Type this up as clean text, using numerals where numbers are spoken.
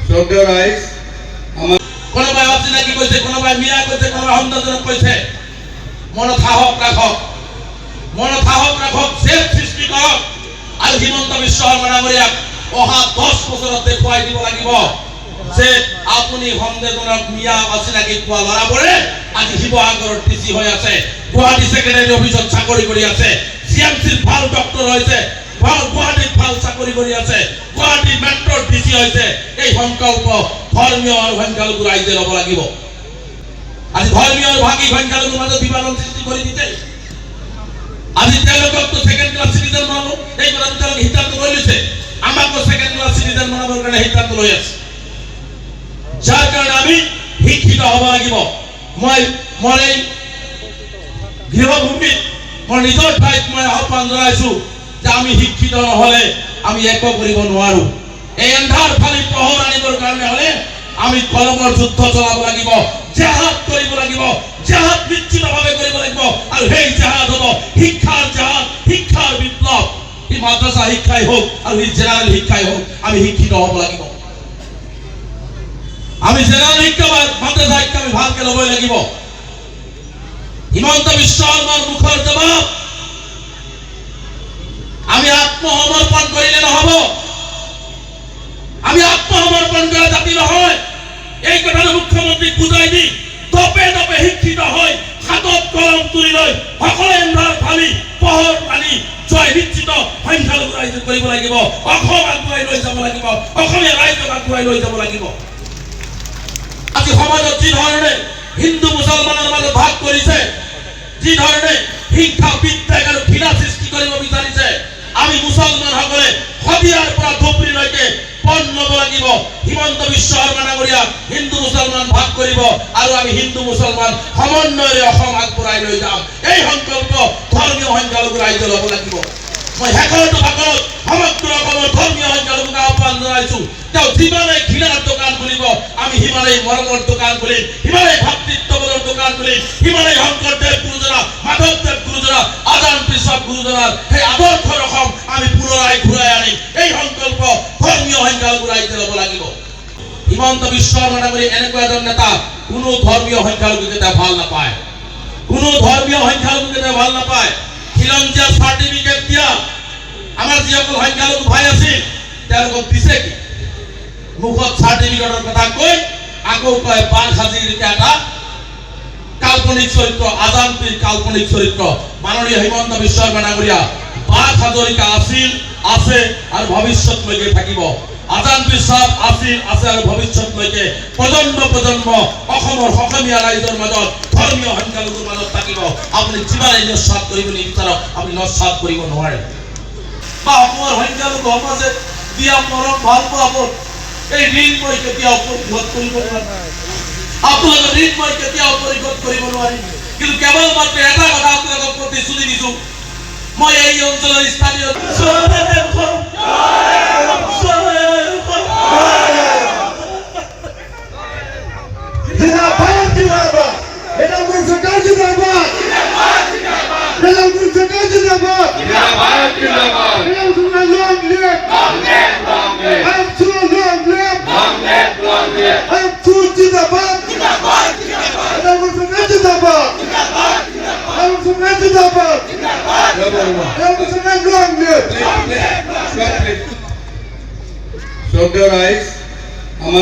শ্রদ্ধেয় রাইস আমার কোনোবাই অচিনাকি কৈছে, কোনোবাই মিয়া কৈছে, কোনোবাই সন্দেহজনক কৈছে। মনত সাহস ৰাখক, মনত সাহস ৰাখক, জেদ সৃষ্টি কৰক আৰু হিমন্ত বিশ্ব শৰ্মা ডাঙৰীয়াক অহা 10 বছৰত দেখুৱাই দিব লাগিব যে আপুনি সন্দেহজনক মিয়া অচিনাকি কোৱা ল'ৰাবোৰে আজি শিৱসাগৰৰ টিচি হৈ আছে, গুৱাহাটী ছেক্ৰেটাৰী অফিচত চাকৰি কৰি আছে, CMCৰ ভাল ডক্টৰ হৈছে, গুৱাহাটীত ভাল চাকৰি কৰি আছে, গুৱাহাটী মেট্ৰৰ ডিচি হৈছে। এই সংকল্প ধৰ্মীয় আৰু সংখ্যালঘু ৰাইজে ল'ব লাগিব। আজি ধৰ্মীয় আৰু ভাগিক সংখ্যালঘুৰ মাজত বিভাজন সৃষ্টি কৰি দিছে। আজি তেওঁলোককতো ছেকেণ্ড ক্লাছ চিটিজেন বনাব, এই কথাটো তেওঁলোকে সিদ্ধান্ত লৈ লৈছে। আমাকো ছেকেণ্ড ক্লাছ চিটিজেন বনাবৰ কাৰণে সিদ্ধান্ত লৈ আছে। যাৰ কাৰণে আমি শিক্ষিত হ'ব লাগিব। মই এই গৃহভূমিত মোৰ নিজৰ ঠাইত মই আহ্বান জনাইছো যে আমি শিক্ষিত নহ'লে আমি একো কৰিব নোৱাৰো। এই এন্ধাৰ ফালি পোহৰ আনিবৰ কাৰণে হ'লে আমি কলমৰ যুদ্ধ চলাব লাগিব, জেহাদ কৰিব লাগিব, জেহাদ নিশ্চিতভাৱে কৰিব লাগিব। আৰু সেই জেহাদ হ'ব শিক্ষাৰ জেহাদ, শিক্ষাৰ বিপ্লৱ। ই মাদ্ৰাসা শিক্ষাই হওক আৰু ই জেনেৰেল শিক্ষাই হওক, আমি শিক্ষিত হ'ব লাগিব। আমি জেনেৰেল শিক্ষা বা মাদ্ৰাসা শিক্ষা আমি ভালকে ল'বই লাগিব। হিমন্ত বিশ্ব শৰ্মাৰ মুখৰ জবাব আমি আত্মসমৰ্পণ কৰিলে নহ'ব। আমি আত্মসমৰ্পণ কৰা জাতি নহয়। এই কথাটো মুখ্যমন্ত্ৰীক বুজাই দি দপে দপে শিক্ষিত হৈ হাতত কলম তুলি লৈ সকলোৱে এন্ধাৰ ফালি পোহৰ আনি জয় নিশ্চিত সংখ্যালঘু ৰাইজে কৰিব লাগিব। অসম আগুৱাই লৈ যাব লাগিব, অসমীয়া ৰাইজক আগুৱাই লৈ যাব লাগিব। আজি সমাজত যি ধৰণে হিন্দু মুছলমানৰ মাজত ভাগ কৰিছে, যি ধৰণে হিংসা বিদ্বেষ আৰু ঘৃণা সৃষ্টি কৰিব বিচাৰিছে, আমি মুছলমানসকলে শদিয়াৰ পৰা ধুবুৰীলৈকে পণ ল'ব লাগিব। হিমন্ত বিশ্ব শৰ্মা ডাঙৰীয়া হিন্দু মুছলমান ভাগ কৰিব আৰু আমি হিন্দু মুছলমান সমন্বয়েৰে অসম আগবঢ়াই লৈ যাম। এই সংকল্প ধৰ্মীয় সংখ্যালঘু ৰাইজে ল'ব লাগিব। মই শেষৰটো ভাগত সমগ্ৰ অসমৰ ধৰ্মীয় সংখ্যালঘুক আহ্বান জনাইছো, তেওঁ যিমানে ঘৃণাৰ দোকান খুলিব আমি সিমানেই মৰমৰ দোকান খুলিম, সিমানেই ভাতৃত্ববোধৰ দোকান খুলিম, সিমানেই শংকৰদেৱ গুৰুজনা, মাধৱদেৱ গুৰুজনা, আজান পিছক গুৰুজনাৰ সেই আদৰ্শৰ অসম আমি পুনৰাই ঘূৰাই আনিম। এই সংকল্প ধৰ্মীয় সংখ্যালঘু ৰাইজে ল'ব লাগিব। হিমন্ত বিশ্ব শৰ্মা ডাঙৰীয়া এনেকুৱা এজন নেতা, কোনো ধৰ্মীয় সংখ্যালঘু কেতিয়াও ভাল নাপায়, কোনো ধৰ্মীয় সংখ্যালঘু কেতিয়াও ভাল নাপায়। খিলঞ্জীয়া চাৰ্টিফিকেট দিয়া আমাৰ যিসকল সংখ্যালঘু ভাই আছিল তেওঁলোকক দিছে কি? মুখত চাৰ্টিফিকেটৰ কথা কৈ আকৌ কয় বাঘ হাজিৰ এটা কাল্পনিক চৰিত্ৰ, আজান পীৰ কাল্পনিক চৰিত্ৰ। মাননীয় হিমন্ত বিশ্ব শৰ্মা ডাঙৰীয়া বাঘ হাজৰিকা আছিল, আছে আৰু ভৱিষ্যতলৈকে থাকিব। আজান পীৰ সাহেব আছিল, আছে আৰু ভৱিষ্যতলৈকে প্ৰজন্ম প্ৰজন্ম অসমৰ অসমীয়া ৰাইজৰ মাজত ধৰ্মীয় সংখ্যালঘুৰ মাজত থাকিব। আপুনি যিমানেই নস্বাত কৰিব নিবিচাৰক, আপুনি নস্বাত কৰিব নোৱাৰে। বা অসমৰ সংখ্যালঘু সমাজে দিয়া মৰম ভাল পোৱা এই ঋণ মই কেতিয়াও পৰিশোধ কৰিব নোৱাৰিম। আপোনালোকৰ ঋণ মই কেতিয়াও পৰিশোধ কৰিব নোৱাৰিম। কিন্তু কেৱল মাত্ৰ এটা কথা আপোনালোকক প্ৰতিশ্ৰুতি দিছো, মই এই অঞ্চলৰ স্থানীয় শ্ৰদ্ধেয় ৰাইস